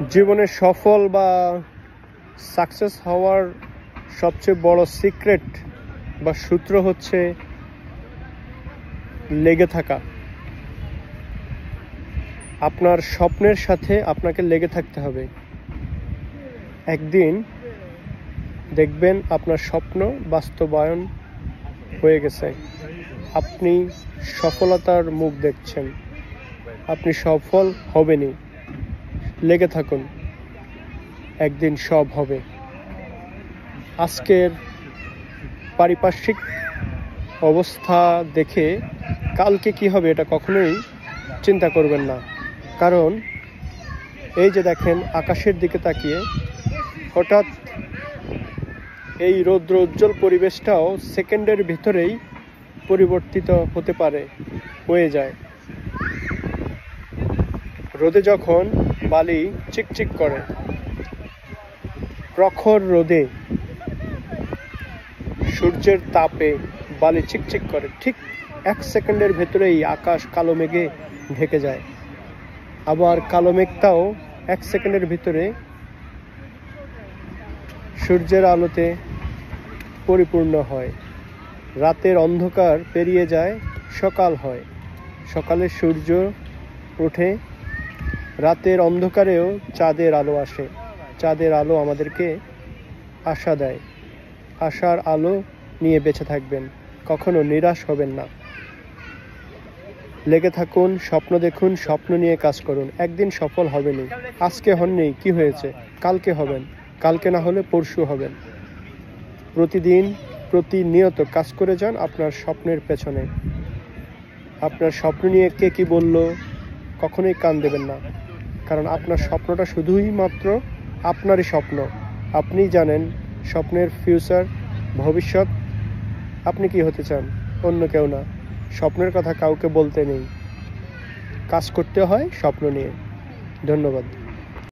জীবনে সফল বা সাকসেস হওয়ার সবচেয়ে বড় সিক্রেট বা সূত্র হচ্ছে লেগে থাকা। আপনার স্বপ্নের সাথে আপনাকে লেগে থাকতে হবে। একদিন দেখবেন আপনার স্বপ্ন বাস্তবায়ন হয়ে গেছে, আপনি সফলতার মুখ দেখছেন, আপনি সফল হবেনই। লেগে থাকুন, একদিন সব হবে। আজকের পারিপার্শ্বিক অবস্থা দেখে কালকে কি হবে এটা কখনোই চিন্তা করবেন না। কারণ এই যে দেখেন, আকাশের দিকে তাকিয়ে হঠাৎ এই রৌদ্র উজ্জ্বল পরিবেশটাও সেকেন্ডের ভিতরেই পরিবর্তিত হতে পারে, হয়ে যায়। রোদে যখন বালি চিকচিক করে, প্রখর রোদে সূর্যের তাপে বালি চিকচিক করে, ঠিক 1 সেকেন্ডের ভেতরেই আকাশ কালো মেঘে ঢেকে যায়। আবার কালো মেঘটাও 1 সেকেন্ডের ভিতরে সূর্যের আলোতে পরিপূর্ণ হয়। রাতের অন্ধকার পেরিয়ে যায়, সকাল হয়। সকালে সূর্য ওঠে, রাতের অন্ধকারেও চাঁদের আলো আসে। চাঁদের আলো আমাদেরকে আশা দেয়। আশার আলো নিয়ে বেঁচে থাকবেন, কখনো নিরাশ হবেন না। লেগে থাকুন, স্বপ্ন দেখুন, স্বপ্ন নিয়ে কাজ করুন। একদিন সফল হবেনই। আজকে হননি, কি হয়েছে? কালকে হবেন, কালকে না হলে পরশু হবেন। প্রতিনিয়ত কাজ করে যান আপনার স্বপ্নের পেছনে। আপনার স্বপ্ন নিয়ে কে কি বলল কখনোই কান দেবেন না, কারণ আপনার স্বপ্নটা শুধুই মাত্র আপনারই স্বপ্ন। আপনি জানেন স্বপ্নের ফিউচার, ভবিষ্যৎ, আপনি কি হতে চান, অন্য কেউ না। স্বপ্নের কথা কাউকে বলতে নেই, কাজ করতে হয় স্বপ্ন নিয়ে। ধন্যবাদ।